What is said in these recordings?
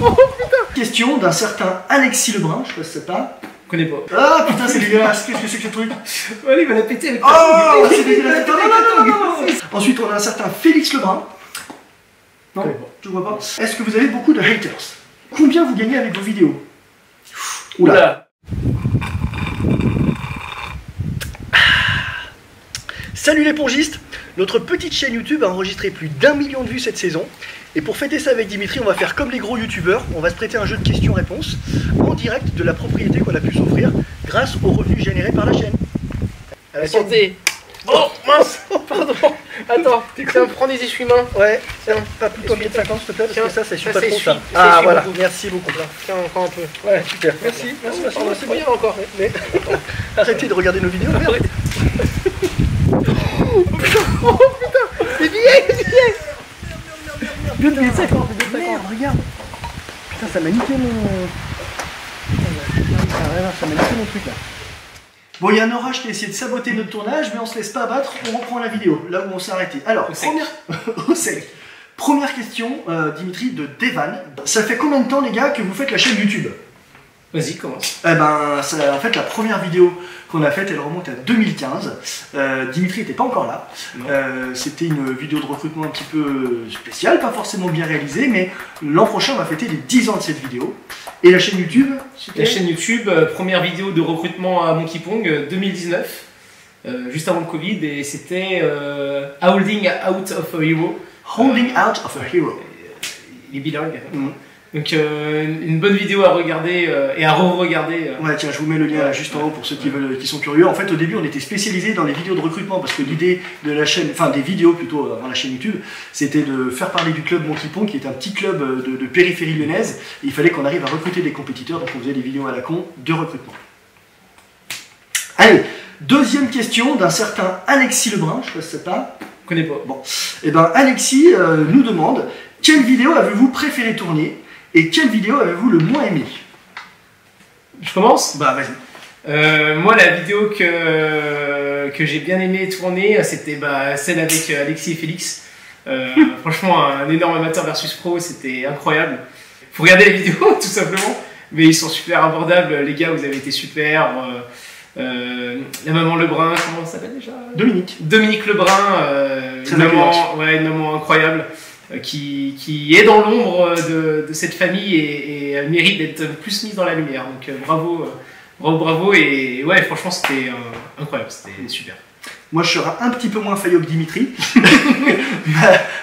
Oh putain. Question d'un certain Alexis Lebrun, je sais pas si ça parle. Je connais pas. Ah putain, c'est dégueulasse, qu'est-ce que c'est que ce truc? Allez, il va la péter avec Oh, c'est dégueulasse. Non. Ensuite, on a un certain Félix Lebrun. Non, je vois pas. Est-ce que vous avez beaucoup de haters? Combien vous gagnez avec vos vidéos? Oula. Salut les pongistes. Notre petite chaîne YouTube a enregistré plus d'1 million de vues cette saison. Et pour fêter ça avec Dimitri, on va faire comme les gros youtubeurs. On va se prêter un jeu de questions-réponses en direct de la propriété qu'on a pu s'offrir grâce aux revenus générés par la chaîne. À la santé. Oh mince. Pardon. Attends, tiens, prends des essuie-mains. Ouais, tiens, pas plutôt bien de 50 s'il te plaît, parce que ça essuie pas trop ça. Ça Ah essuie voilà, beaucoup. merci beaucoup. Tiens, encore un peu. Ouais, super. Merci. C'est moyen encore. Mais arrêtez de regarder nos vidéos, merde. Oh putain, les billets. Merde, regarde. Putain, ça m'a niqué mon... Ça m'a niqué mon truc là. Bon, il y a un orage qui a essayé de saboter notre tournage, mais on se laisse pas abattre, on reprend la vidéo, là où on s'est arrêté. Alors, au sec. Première question, Dimitri, de Devan. Ça fait combien de temps, les gars, que vous faites la chaîne YouTube? Vas-y, commence. Eh ben, en fait, la première vidéo qu'on a faite, elle remonte à 2015. Dimitri n'était pas encore là. C'était une vidéo de recrutement un petit peu spéciale, pas forcément bien réalisée, mais l'an prochain, on va fêter les 10 ans de cette vidéo. Et la chaîne YouTube, La chaîne YouTube, première vidéo de recrutement à Monkey Pong 2019, juste avant le Covid, et c'était Holding Out of a Hero. Holding Out of a Hero. Il est bilingue. Donc une bonne vidéo à regarder et à re-regarder. Ouais, tiens, je vous mets le lien là, juste en haut pour ceux qui sont curieux. En fait, au début, on était spécialisé dans les vidéos de recrutement parce que l'idée de la chaîne, enfin des vidéos plutôt avant la chaîne YouTube, c'était de faire parler du club Monkey Pong, qui est un petit club de périphérie lyonnaise. Et il fallait qu'on arrive à recruter des compétiteurs, donc on faisait des vidéos à la con de recrutement. Allez, deuxième question d'un certain Alexis Lebrun, je sais pas si ça parle. Je connais pas. Bon, et ben Alexis nous demande quelle vidéo avez-vous préféré tourner? Et quelle vidéo avez-vous le moins aimé? Je commence? Bah vas-y. Moi, la vidéo que j'ai bien aimé tourner, c'était celle avec Alexis et Félix. Franchement, un énorme amateur versus pro, c'était incroyable. Faut regarder la vidéo, tout simplement. Mais ils sont super abordables, les gars, vous avez été super. La maman Lebrun, comment ça s'appelle déjà? Dominique Lebrun, une maman incroyable. Qui est dans l'ombre de cette famille et elle mérite d'être plus mise dans la lumière. Donc bravo et ouais, franchement c'était incroyable, c'était super. Moi je serai un petit peu moins faillot que Dimitri.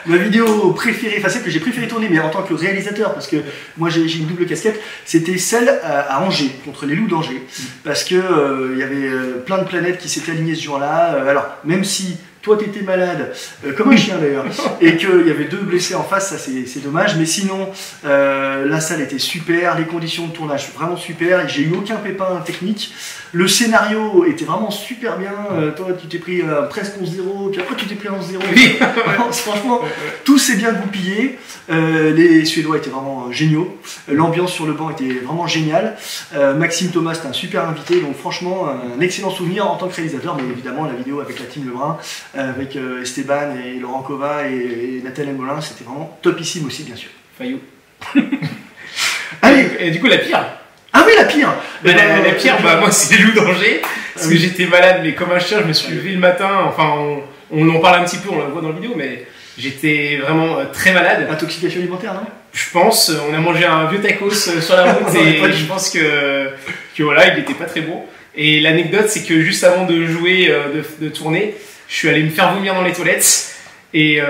ma vidéo préférée, enfin celle que j'ai préféré tourner, mais en tant que réalisateur, parce que moi j'ai une double casquette, c'était celle à Angers, contre les Loups d'Angers. Parce que il y avait plein de planètes qui s'étaient alignées ce jour-là. Alors même si toi t'étais malade, comme un chien d'ailleurs, et qu'il y avait 2 blessés en face, ça c'est dommage, mais sinon la salle était super, les conditions de tournage vraiment super, j'ai eu aucun pépin technique, le scénario était vraiment super bien, toi tu t'es pris presque 11-0, puis après tu t'es pris 11-0, Oui. franchement tout s'est bien goupillé, les Suédois étaient vraiment géniaux, l'ambiance sur le banc était vraiment géniale, Maxime Thomas c'était un super invité, donc franchement un excellent souvenir en tant que réalisateur, mais évidemment la vidéo avec la team Lebrun, avec Esteban et Laurent Kova et Nathalie Molin, c'était vraiment topissime aussi, bien sûr. Fayot. Allez. Et du coup, la pire. Ah oui, la pire. La pire, moi, c'est les Loups d'Angers, parce que j'étais malade, mais comme un chien, je me suis levé le matin, enfin, on en parle un petit peu, on la voit dans la vidéo, mais j'étais vraiment très malade. Intoxication alimentaire, non? Je pense, on a mangé un vieux tacos sur la route, et je pense que voilà, il n'était pas très bon. Et l'anecdote, c'est que juste avant de jouer, de tourner, je suis allé me faire vomir dans les toilettes et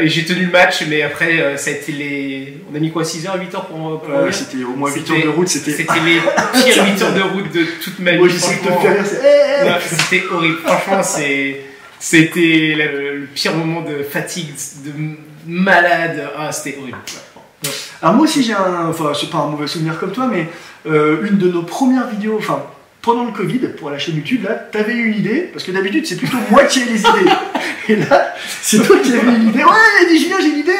j'ai tenu le match, mais après ça a été on a mis quoi, 6 h 8 h pour ouais, c'était au moins 8 heures de route, c'était les pires 8 heures de route de toute ma vie. Moi j'essaie de te faire rire, c'était horrible, franchement c'était le pire moment de fatigue, de malade, c'était horrible. Alors moi aussi j'ai enfin c'est pas un mauvais souvenir comme toi, mais une de nos premières vidéos, enfin pendant le Covid, pour la chaîne YouTube, là, t'avais eu une idée, parce que d'habitude, c'est plutôt moi qui ai les idées. Et là, c'est toi qui avais une idée. Ouais, il a dit, Julien, j'ai une idée.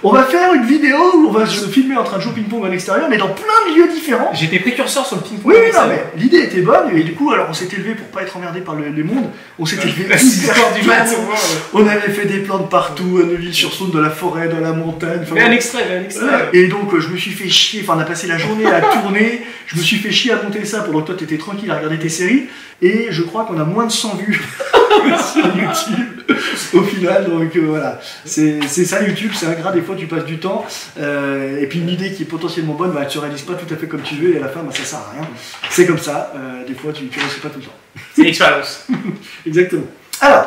On va faire une vidéo où on va se filmer en train de jouer au ping-pong à l'extérieur, mais dans plein de lieux différents. J'étais précurseur sur le ping-pong. Oui, non, mais l'idée était bonne, et du coup, alors on s'était levé pour pas être emmerdé par les mondes. On s'était levé La 6 heures du mat. On avait fait des plans de partout, à Neuville-sur-Saône, dans la forêt, dans la montagne. Mais un extrait. Et donc, je me suis fait chier, enfin, on a passé la journée à tourner. Je me suis fait chier à monter ça pendant que toi t'étais tranquille à regarder tes séries. Et je crois qu'on a moins de 100 vues sur YouTube au final. Donc voilà, c'est ça YouTube, c'est ingrat. Des fois tu passes du temps et puis une idée qui est potentiellement bonne, bah, tu ne réalises pas tout à fait comme tu veux et à la fin bah, ça sert à rien. C'est comme ça, des fois tu ne réussis pas tout le temps. C'est l'expérience. Exactement. Alors,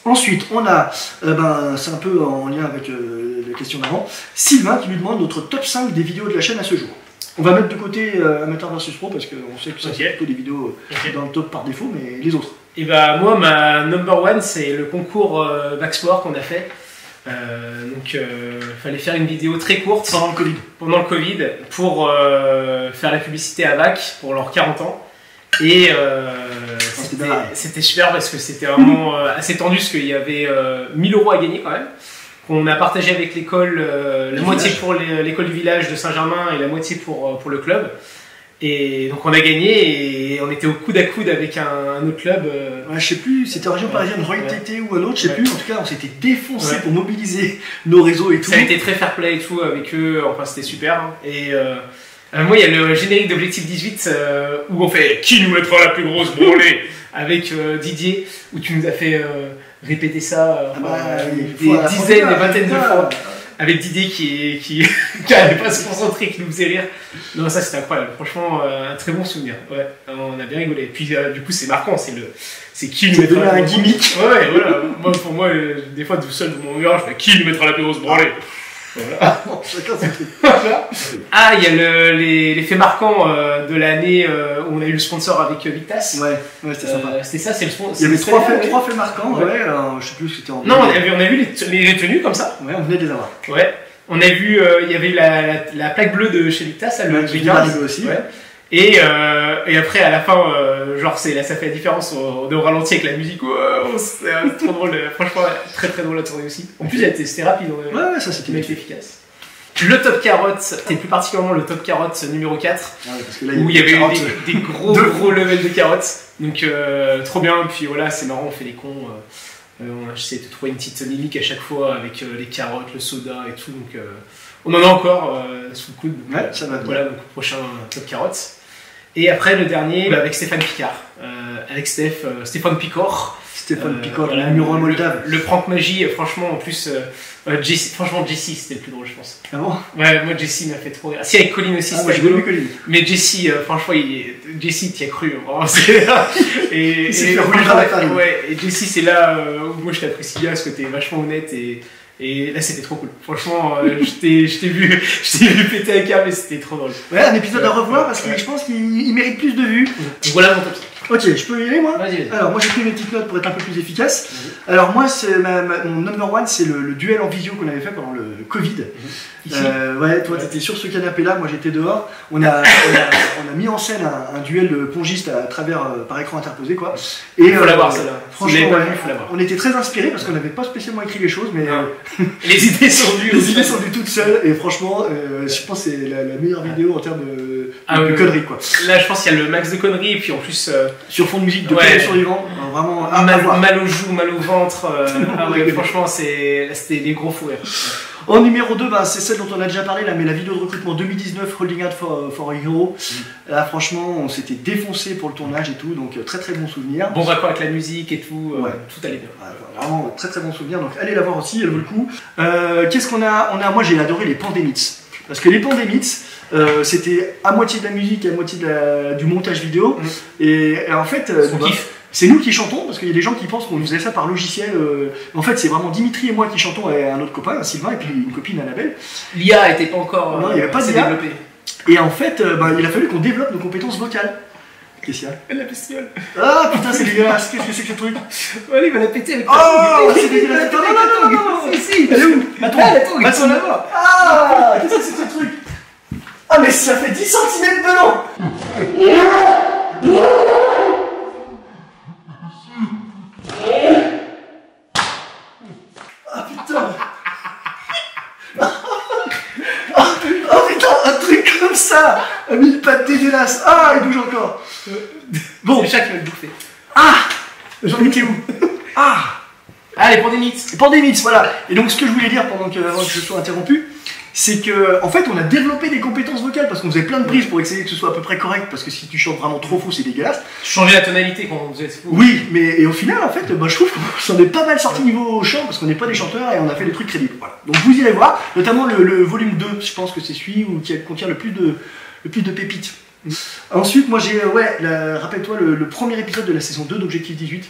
ensuite on a, c'est un peu en lien avec la question d'avant, Sylvain qui lui demande notre top 5 des vidéos de la chaîne à ce jour. On va mettre de côté Amateur versus Pro parce qu'on sait que ça c'est plutôt des vidéos dans le top par défaut, mais les autres. Et bah moi ma number one c'est le concours Backsport qu'on a fait. Donc fallait faire une vidéo très courte pendant le Covid pour faire la publicité à VAC pour leurs 40 ans. Et c'était super parce que c'était vraiment assez tendu parce qu'il y avait 1000 € à gagner quand même. On a partagé avec l'école, la moitié pour l'école du village de Saint-Germain et la moitié pour le club. Et donc on a gagné et on était au coude à coude avec un autre club. Ouais, je sais plus, c'était en région parisienne, Roy TT ou un autre, je sais plus. En tout cas, on s'était défoncé pour mobiliser nos réseaux et tout. Ça a été très fair play et tout avec eux, enfin c'était super. Hein. Et moi, il y a le générique d'Objectif 18 où on fait « Qui nous mettra la plus grosse branlée ?» avec Didier, où tu nous as fait répéter ça des dizaines, des vingtaines de fois. Avec Didier qui n'arrivait pas à se concentrer, qui nous faisait rire. Non, ça c'était incroyable. Franchement, un très bon souvenir. Ouais, on a bien rigolé. Puis du coup, c'est marquant. C'est qui nous mettra un gimmick. Ouais, voilà. Moi, pour moi, des fois, tout seul dans mon mur, je fais qui nous mettra la plus grosse branlée. Voilà. Chacun son truc. Ah, il y a les faits marquants de l'année où on a eu le sponsor avec Victas. Ouais, c'était sympa. C'était ça, c'est le sponsor. Il y avait trois faits marquants, je sais plus si c'était en. Non, on a vu les tenues comme ça. Ouais, on venait de les avoir. Ouais. On a vu, il y avait eu la plaque bleue de chez Victas, le V15 aussi. Ouais. Et après, à la fin, genre, ça fait la différence. On est au ralenti avec la musique. C'est trop drôle. Franchement, très très drôle à tourner aussi. En plus, c'était rapide. Ouais, ça c'était efficace. Le top carotte, c'était plus particulièrement le top carotte numéro 4. Ah ouais, parce que là, où il y avait eu des gros levels de carottes. Donc, trop bien. Puis voilà, c'est marrant, on fait les cons. J'essaie de trouver une petite lyrique à chaque fois avec les carottes, le soda et tout. Donc, on en a encore sous le coude. Donc, ouais, ça va bien. Voilà, donc prochain top carotte. Et après, le dernier, avec Stéphane Picard. Avec Stéphane Picor. Stéphane Picor, voilà, le numéro 1 moldave. Le prank magie, franchement, en plus, franchement, Jessie, c'était le plus drôle, je pense. Ah bon? Ouais, moi, Jessie m'a fait trop rire. Si, avec Colin aussi, c'était rigolo. Mais Jessie, franchement, Jessie, t'y as cru. Vraiment, et Jessie, c'est là où moi, je t'apprécie bien parce que t'es vachement honnête et là, c'était trop cool. Franchement, je t'ai vu péter un câble et c'était trop drôle. Ouais, un épisode à revoir parce que je pense qu'il mérite plus de vues. Voilà mon top. Ok, je peux y aller moi? Vas-y. Alors moi j'ai pris mes petites notes pour être un peu plus efficace. Alors moi mon number one c'est le duel en visio qu'on avait fait pendant le Covid. Ouais, toi t'étais sur ce canapé là, moi j'étais dehors. On a mis en scène un duel pongiste à travers par écran interposé quoi. Et il faut l'avoir celle-là. Franchement on était très inspirés parce qu'on n'avait pas spécialement écrit les choses mais les idées sont venues toutes seules et franchement je pense que c'est la meilleure vidéo en termes de conneries quoi. Là je pense qu'il y a le max de conneries et puis en plus sur fond de musique de survivants, vraiment mal aux joues, mal au ventre. Franchement, c'était des gros fous rires. En numéro 2, c'est celle dont on a déjà parlé là, mais la vidéo de recrutement 2019, Holding Out for a Hero. Là, franchement, on s'était défoncé pour le tournage et tout, donc très très bon souvenir. Bon raccord avec la musique et tout, tout allait bien. Vraiment très très bon souvenir, donc allez la voir aussi, elle vaut le coup. Qu'est-ce qu'on a, moi j'ai adoré les Pandemics. Parce que les Pandemics, c'était à moitié de la musique et à moitié du montage vidéo. Et en fait, c'est nous qui chantons, parce qu'il y a des gens qui pensent qu'on faisait ça par logiciel. En fait, c'est vraiment Dimitri et moi qui chantons et un autre copain, Sylvain, et puis une copine, Annabelle. L'IA n'était pas encore non, il n'y avait pas d'IA. Et en fait, il a fallu qu'on développe nos compétences vocales. Qu'est-ce qu'il y a? La bestiole. Ah putain, c'est dégueulasse. Qu'est-ce que c'est que ce truc? Allez, il va la péter avec c'est dégueulasse. Non, si, elle est où? Attends, son là-bas. Ah, qu'est-ce que c'est que ce truc? Ah, mais ça fait 10 cm de long. Ah putain. ça a mis une patte dégueulasse. Ah, il bouge encore. Bon, c'est le chat qui va le bouffer. Ah, j'en étais où? Ah, allez, Pandémite. Pandémite, voilà. Et donc, ce que je voulais dire avant que je sois interrompu, c'est que, en fait, on a développé des compétences vocales parce qu'on faisait plein de prises pour essayer que ce soit à peu près correct, parce que si tu chantes vraiment trop faux, c'est dégueulasse. Changer la tonalité quand on faisait ce coup. Oui, mais et au final, en fait, je trouve qu'on s'en est pas mal sorti niveau chant parce qu'on n'est pas des chanteurs et on a fait des trucs crédibles. Voilà. Donc vous irez voir, notamment le volume 2, je pense que c'est celui qui contient le plus de pépites. Ensuite, moi j'ai, rappelle-toi, le premier épisode de la saison 2 d'Objectif 18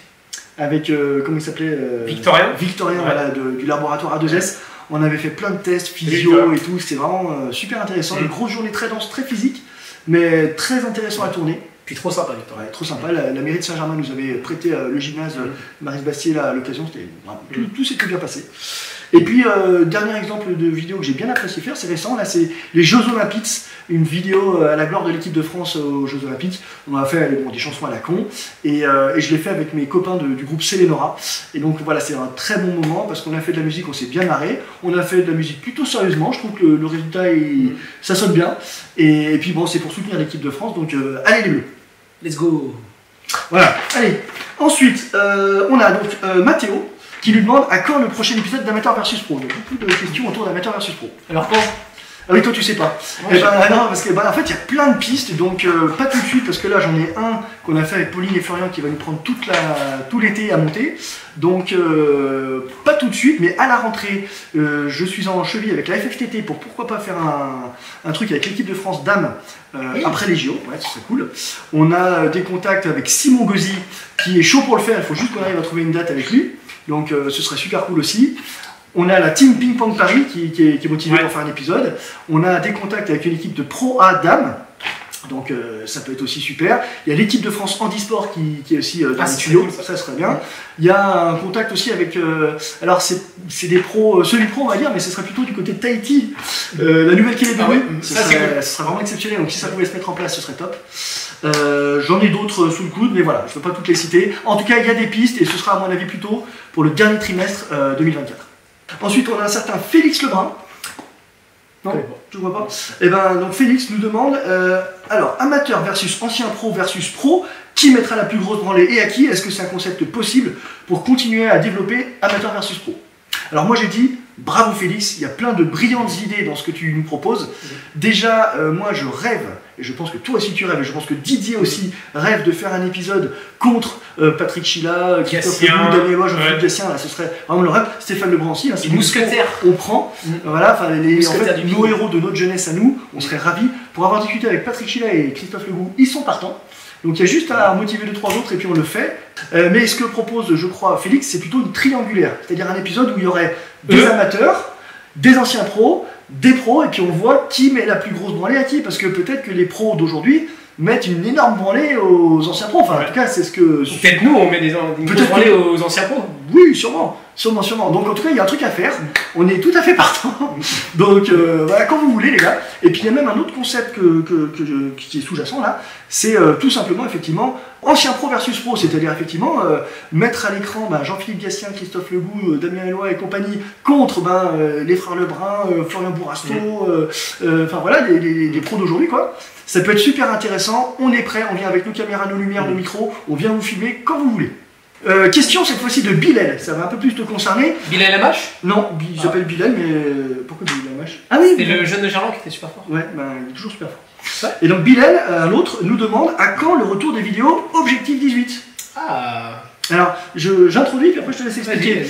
avec, comment il s'appelait Victorien, voilà, du laboratoire A2S. On avait fait plein de tests, physio et tout, c'était vraiment super intéressant. Une grosse journée très dense, très physique, mais très intéressant à tourner. Puis trop sympa, Victorien. Ouais, trop sympa. La mairie de Saint-Germain nous avait prêté le gymnase Maris Bastier à l'occasion, tout s'était bien passé. Et puis, dernier exemple de vidéo que j'ai bien apprécié faire, c'est récent, là c'est les Jeux Olympiques, une vidéo à la gloire de l'équipe de France aux Jeux Olympiques. On a fait des chansons à la con, et je l'ai fait avec mes copains du groupe Célénora. Et donc voilà, c'est un très bon moment, parce qu'on a fait de la musique, on s'est bien marré, on a fait de la musique plutôt sérieusement, je trouve que le résultat, ça sonne bien. Et puis bon, c'est pour soutenir l'équipe de France, donc allez les Bleus. Let's go. Voilà, allez. Ensuite, on a donc Mathéo, qui lui demande à quand le prochain épisode d'Amateur versus Pro. Il y a beaucoup de questions autour d'Amateur versus Pro. Alors quand? Ah oui, toi tu sais pas. Ouais, non, parce que en fait il y a plein de pistes, donc pas tout de suite, parce que là j'en ai un qu'on a fait avec Pauline et Florian qui va nous prendre tout l'été à monter. Donc pas tout de suite, mais à la rentrée, je suis en cheville avec la FFTT pour pourquoi pas faire un truc avec l'équipe de France dames après les JO, ouais, c'est cool. On a des contacts avec Simon Gauzy qui est chaud pour le faire, il faut juste qu'on arrive à trouver une date avec lui. Donc ce serait super cool aussi. On a la team Ping Pong Paris qui est motivée pour faire un épisode. On a des contacts avec une équipe de Pro A Dames. Donc ça peut être aussi super. Il y a l'équipe de France Handisport qui est aussi dans les tuyaux, cool, ça serait bien. Il y a un contact aussi avec, alors c'est des pros, semi-pro on va dire, mais ce serait plutôt du côté de Tahiti, la Nouvelle-Calédonie. Ce serait vraiment exceptionnel, donc si ça pouvait se mettre en place, ce serait top. J'en ai d'autres sous le coude, mais voilà, je ne peux pas toutes les citer. En tout cas, il y a des pistes et ce sera à mon avis plutôt pour le dernier trimestre 2024. Ensuite, on a un certain Félix Lebrun. Non, je ne vois pas. Et ben, donc Félix nous demande, alors, amateur versus ancien pro versus pro, qui mettra la plus grosse branlée et à qui? Est-ce que c'est un concept possible pour continuer à développer amateur versus pro? Alors moi j'ai dit, bravo Félix, il y a plein de brillantes idées dans ce que tu nous proposes. Déjà, moi je rêve, et je pense que toi aussi tu rêves, et je pense que Didier aussi rêve de faire un épisode contre Patrick Chila, Christophe Legout, Daniel Loge, Philippe Gatien, là ce serait vraiment le rêve. Stéphane Lebrun aussi, hein, c'est mousquetaire. On prend, voilà, en fait, nos héros de notre jeunesse à nous, on serait ravis. Pour avoir discuté avec Patrick Chila et Christophe Legout, ils sont partants. Donc il y a juste à motiver 2-3 autres et puis on le fait. Mais ce que propose, je crois, Félix, c'est plutôt une triangulaire. C'est-à-dire un épisode où il y aurait des amateurs, des anciens pros, des pros, et puis on voit qui met la plus grosse branlée à qui. Parce que peut-être que les pros d'aujourd'hui mettent une énorme branlée aux anciens pros. Enfin, en tout cas, c'est ce que... Peut-être nous, on met des grosses branlées aux anciens pros. Oui, sûrement. Sûrement. Donc en tout cas, il y a un truc à faire. On est tout à fait partant. Donc voilà, quand vous voulez, les gars. Et puis il y a même un autre concept qui est sous-jacent là. C'est tout simplement, effectivement, ancien pro versus pro. C'est-à-dire, effectivement, mettre à l'écran Jean-Philippe Gatien, Christophe Legout, Damien Eloi et compagnie contre les frères Lebrun, Florian Bourrasto, enfin voilà, les pros d'aujourd'hui, quoi. Ça peut être super intéressant. On est prêt, on vient avec nos caméras, nos lumières, nos micros. On vient vous filmer quand vous voulez. Question cette fois-ci de Bilal, ça va un peu plus te concerner. Bilal Lamache? Non, il s'appelle Bilal, mais pourquoi Bilal Lamache? Ah oui, c'est le jeune de Gerland qui était super fort. Ouais, il est toujours super fort. Ouais. Et donc Bilal, un autre, nous demande à quand le retour des vidéos Objectif 18? Ah. Alors, j'introduis, puis après je te laisse expliquer.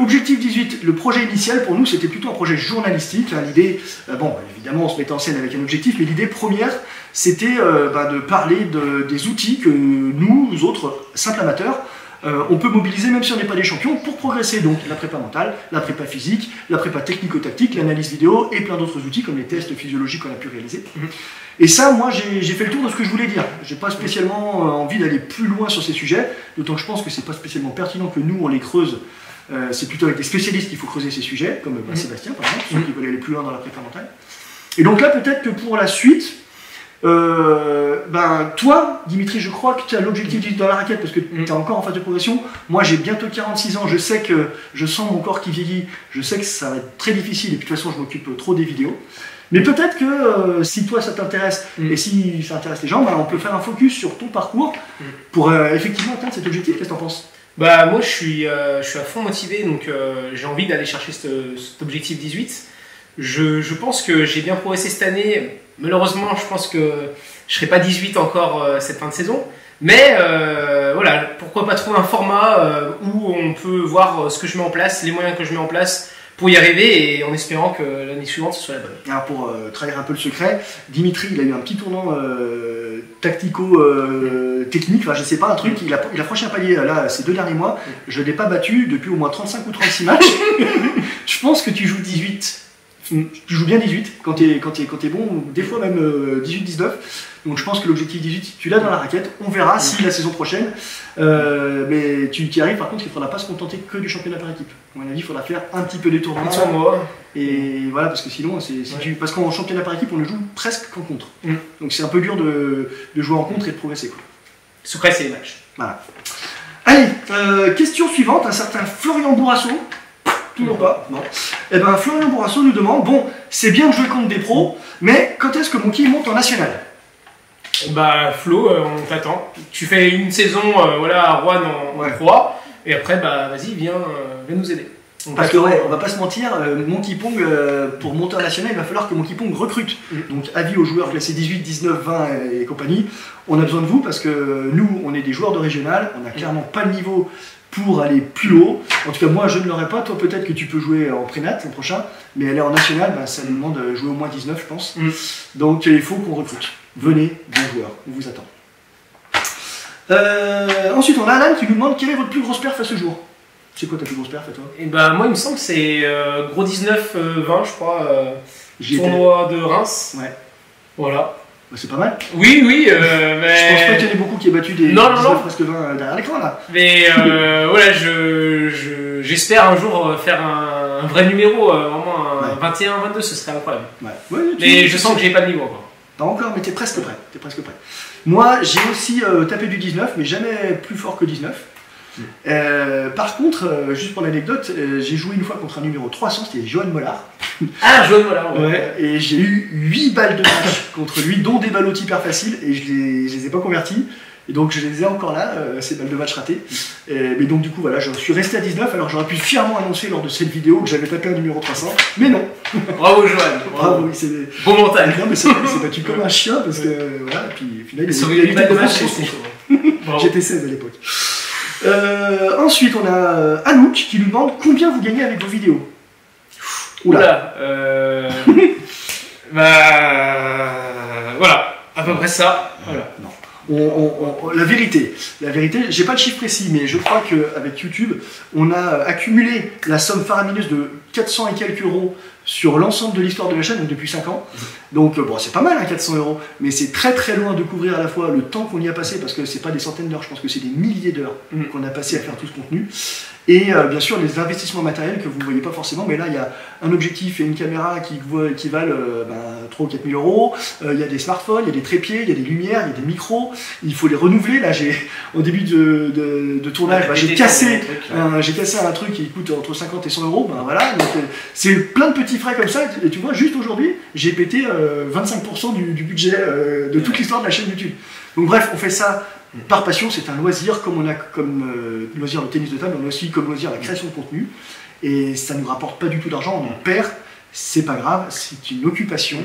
Objectif 18, le projet initial pour nous, c'était plutôt un projet journalistique. Hein, l'idée, bon, évidemment, on se mettait en scène avec un objectif, mais l'idée première, c'était de parler des outils que nous autres, simples amateurs, on peut mobiliser même si on n'est pas des champions pour progresser. Donc la prépa mentale, la prépa physique, la prépa technico-tactique, l'analyse vidéo et plein d'autres outils comme les tests physiologiques qu'on a pu réaliser. Et ça, moi, j'ai fait le tour de ce que je voulais dire. J'ai pas spécialement envie d'aller plus loin sur ces sujets, d'autant que je pense que c'est pas spécialement pertinent que nous, on les creuse. C'est plutôt avec des spécialistes qu'il faut creuser ces sujets, comme Sébastien, par exemple, ceux qui veulent aller plus loin dans la prépa mentale. Et donc là, peut-être que pour la suite, Ben, toi, Dimitri, je crois que tu as l'objectif dans la raquette parce que tu es encore en phase de progression. Moi, j'ai bientôt 46 ans. Je sais que je sens mon corps qui vieillit. Je sais que ça va être très difficile. Et puis, de toute façon, je m'occupe trop des vidéos. Mais peut-être que si toi, ça t'intéresse et si ça intéresse les gens, ben, on peut faire un focus sur ton parcours pour effectivement atteindre cet objectif. Qu'est-ce que tu en penses? Bah, moi, je suis à fond motivé. Donc, j'ai envie d'aller chercher cet objectif 18. Je pense que j'ai bien progressé cette année. Malheureusement, je pense que je ne serai pas 18 encore cette fin de saison. Mais voilà, pourquoi pas trouver un format où on peut voir ce que je mets en place, les moyens que je mets en place pour y arriver et en espérant que l'année suivante ce soit la bonne. Alors pour trahir un peu le secret, Dimitri il a eu un petit tournant tactico-technique, enfin je sais pas, un truc, il a franchi un palier là ces 2 derniers mois, je ne l'ai pas battu depuis au moins 35 ou 36 matchs. Je pense que tu joues 18. Tu joues bien 18 quand tu es bon, des fois même 18-19. Donc je pense que l'objectif 18, tu l'as dans la raquette. On verra si la saison prochaine. Mais tu y arrives, par contre, il ne faudra pas se contenter que du championnat par équipe. À mon avis, il faudra faire un petit peu des tournois. Et voilà, parce que sinon, parce qu'en championnat par équipe, on ne joue presque qu'en contre. Donc c'est un peu dur de jouer en contre et de progresser, quoi. Secret, c'est les matchs. Voilà. Allez, question suivante, un certain Florian Bourrasso. Toujours pas, non. Eh ben Florian Bourrasso nous demande, bon, c'est bien de jouer contre des pros, mais quand est-ce que Monkey monte en national? Bah Flo, on t'attend. Tu fais une saison voilà, à Rouen en 3, et après, bah vas-y, viens nous aider. Parce que ouais, on va pas se mentir, Monkey Pong, pour monter en national, il va falloir que Monkey Pong recrute. Donc avis aux joueurs classés 18, 19, 20 et compagnie, on a besoin de vous parce que nous, on est des joueurs de régional, on n'a clairement pas le niveau pour aller plus haut. En tout cas, moi, je ne l'aurais pas. Toi, peut-être que tu peux jouer en prénat l'an prochain, mais aller en national, bah, ça nous demande de jouer au moins 19, je pense. Donc, il faut qu'on recrute. Venez, bons joueurs, on vous attend. Ensuite, on a Alan qui nous demande quelle est votre plus grosse perf à ce jour. C'est quoi ta plus grosse perf à toi? Et bah, moi, il me semble que c'est gros 19-20, je crois, tournoi de Reims. Ouais. Voilà. Bah, c'est pas mal. Oui, mais... Je pense pas qu'il y en ait beaucoup qui aient battu des 19, presque 20 derrière l'écran, là. Mais voilà, j'espère un jour faire un vrai numéro, vraiment un 21-22, ce serait incroyable. Ouais, mais je sens que j'ai pas de niveau encore. Pas encore, mais t'es presque prêt. Moi, j'ai aussi tapé du 19, mais jamais plus fort que 19. Par contre, juste pour l'anecdote, j'ai joué une fois contre un numéro 300, c'était Johan Mollard. Ah, Johan Mollard, ouais. Et j'ai eu 8 balles de match contre lui, dont des ballots hyper faciles, et je les ai pas convertis. Et donc je les ai encore là, ces balles de match ratées. Mais donc du coup, voilà, je suis resté à 19, alors j'aurais pu fièrement annoncer lors de cette vidéo que j'avais tapé un numéro 300, mais non. Bravo Johan. Bravo, oui, c'est bon mental. Non, mais c'est battu comme un chien, parce que voilà, et puis au final, il a eu 8 balles de match, j'étais 16 à l'époque. Ensuite, on a Anouk qui nous demande combien vous gagnez avec vos vidéos. Oula. Voilà, à peu près ça. Voilà. Non. La vérité, j'ai pas de chiffre précis, mais je crois qu'avec YouTube, on a accumulé la somme faramineuse de 400 et quelques euros sur l'ensemble de l'histoire de la chaîne, donc depuis 5 ans. Donc bon, c'est pas mal, hein, 400 euros, mais c'est très très loin de couvrir à la fois le temps qu'on y a passé, parce que c'est pas des centaines d'heures, je pense que c'est des milliers d'heures qu'on a passé à faire tout ce contenu. Et bien sûr, les investissements matériels que vous ne voyez pas forcément, mais là, il y a un objectif et une caméra qui valent 3 ou 4 000 euros. Il y a des smartphones, il y a des trépieds, il y a des lumières, il y a des micros. Il faut les renouveler. Là, au début de tournage, j'ai cassé un truc qui coûte entre 50 et 100 euros. Ben, voilà, donc c'est plein de petits frais comme ça. Et tu vois, juste aujourd'hui, j'ai pété 25% du budget de toute l'histoire de la chaîne YouTube. Donc bref, on fait ça par passion, c'est un loisir, comme on a comme loisir le tennis de table, on a aussi comme loisir la création de contenu. Et ça ne nous rapporte pas du tout d'argent, on en perd, c'est pas grave, c'est une occupation.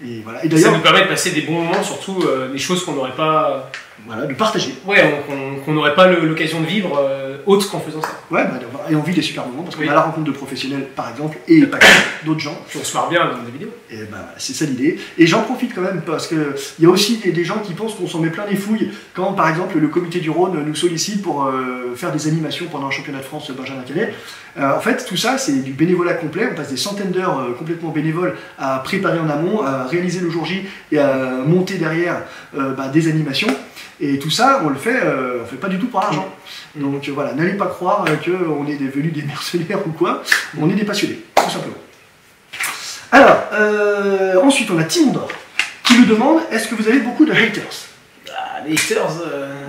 Et voilà. Et ça nous permet de passer des bons moments, surtout des choses qu'on n'aurait pas... Voilà, de partager. Ouais, qu'on n'aurait pas l'occasion de vivre autre qu'en faisant ça. Ouais, et on vit des super moments, parce qu'on a la rencontre de professionnels, par exemple, et pas que d'autres gens. Puis on se marre bien dans des vidéos. Et c'est ça l'idée. Et j'en profite quand même, parce qu'il y a aussi des gens qui pensent qu'on s'en met plein les fouilles, quand par exemple le comité du Rhône nous sollicite pour faire des animations pendant un championnat de France Benjamin Canet. En fait, tout ça, c'est du bénévolat complet. On passe des centaines d'heures complètement bénévoles à préparer en amont, à réaliser le jour J et à monter derrière des animations. Et tout ça, on le fait pas du tout pour l'argent. Donc voilà, n'allez pas croire qu'on est devenus des mercenaires ou quoi. On est des passionnés, tout simplement. Alors, ensuite, on a Timondor qui nous demande, est-ce que vous avez beaucoup de haters? Ah, les haters,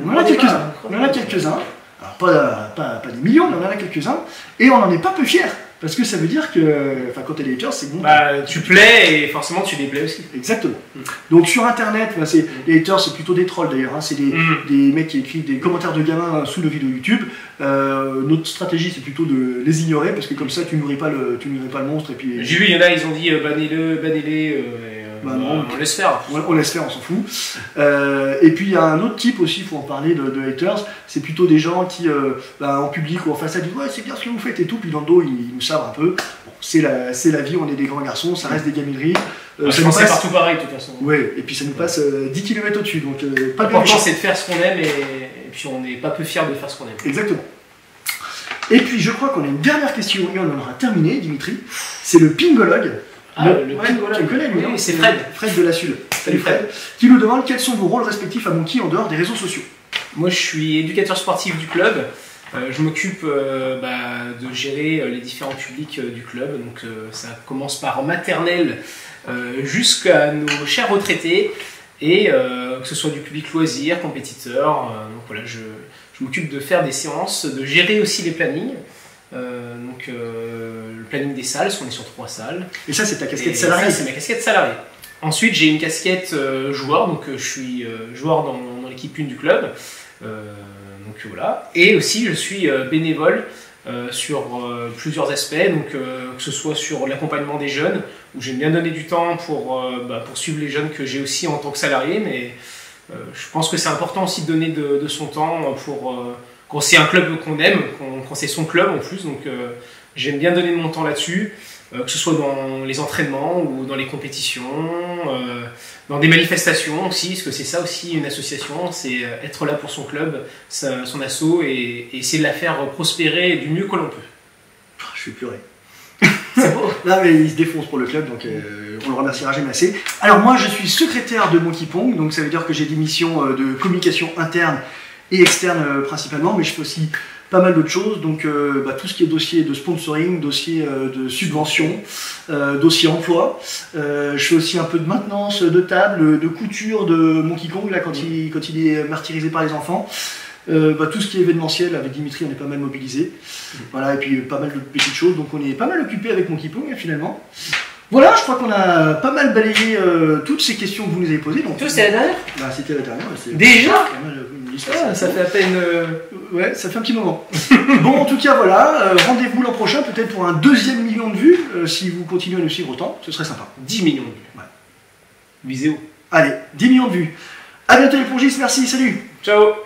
on en a quelques-uns. On en a quelques-uns. Alors pas des millions, mais on en a quelques-uns. Et on n'en est pas peu fiers. Parce que ça veut dire que, enfin, quand t'es des haters, c'est bon. Bah, tu plais et forcément tu déplais aussi. Exactement. Donc sur internet, les haters, c'est plutôt des trolls d'ailleurs. Hein. C'est des mecs qui écrivent des commentaires de gamins sous nos vidéos YouTube. Notre stratégie, c'est plutôt de les ignorer parce que comme ça, tu nourris pas le monstre. Et puis. J'ai vu, il y en a, ils ont dit bannez-le, bannez-les. Non, on laisse faire. On laisse faire, on s'en fout. Et puis il y a un autre type aussi, il faut en parler, de haters. C'est plutôt des gens qui, en public ou en façade, disent ouais, c'est bien ce que vous faites et tout, puis dans le dos, ils nous sabrent un peu. Bon, c'est la vie, on est des grands garçons, ça reste des gamineries. Je pense que c'est partout pareil de toute façon. Ouais, et puis ça nous passe 10 km au-dessus, donc pas de l'important c'est de faire ce qu'on aime et puis on n'est pas peu fiers de faire ce qu'on aime. Exactement. Et puis je crois qu'on a une dernière question et on en aura terminé, Dimitri. C'est le pingologue. Le pingologue. Tu le connais, lui, oui, c'est Fred. Fred de la Sud. Salut Fred. Qui nous demande quels sont vos rôles respectifs à Monkey en dehors des réseaux sociaux. Moi je suis éducateur sportif du club. Je m'occupe de gérer les différents publics du club. Donc ça commence par maternelle jusqu'à nos chers retraités. Et que ce soit du public loisir, compétiteur. Donc voilà, je m'occupe de faire des séances, de gérer aussi les plannings. Le planning des salles, parce qu'on est sur 3 salles. Et ça, c'est ta casquette salariée? C'est ma casquette salariée. Ensuite, j'ai une casquette joueur, donc je suis joueur dans l'équipe 1 du club. Donc voilà. Et aussi, je suis bénévole sur plusieurs aspects, donc que ce soit sur l'accompagnement des jeunes, où j'aime bien donner du temps pour suivre les jeunes que j'ai aussi en tant que salarié, mais je pense que c'est important aussi de donner de son temps pour... quand c'est un club qu'on aime, quand c'est son club en plus, donc j'aime bien donner de mon temps là-dessus, que ce soit dans les entraînements ou dans les compétitions, dans des manifestations aussi, parce que c'est ça aussi une association, c'est être là pour son club, son asso, et essayer de la faire prospérer du mieux que l'on peut. Je vais pleurer. C'est beau. Là, mais il se défonce pour le club, donc on le remerciera jamais assez. Alors moi, je suis secrétaire de Monkey Pong, donc ça veut dire que j'ai des missions de communication interne et externe principalement, mais je fais aussi pas mal d'autres choses, donc tout ce qui est dossier de sponsoring, dossier de subvention, dossier emploi. Je fais aussi un peu de maintenance de table, de couture de Monkey Kong, là, quand il est martyrisé par les enfants. Tout ce qui est événementiel, avec Dimitri, on est pas mal mobilisé. Voilà, et puis pas mal de petites choses, donc on est pas mal occupé avec Monkey Pong finalement. Voilà, je crois qu'on a pas mal balayé toutes ces questions que vous nous avez posées. Donc, c'était la dernière? C'était la dernière. Déjà? Ça fait à peine... Ouais, ça fait un petit moment. Bon, en tout cas, voilà, rendez-vous l'an prochain, peut-être pour un 2e million de vues, si vous continuez à nous suivre autant, ce serait sympa. 10 millions de vues. Ouais. Visez haut. Allez, 10 millions de vues. A bientôt les pongistes, merci, salut. Ciao.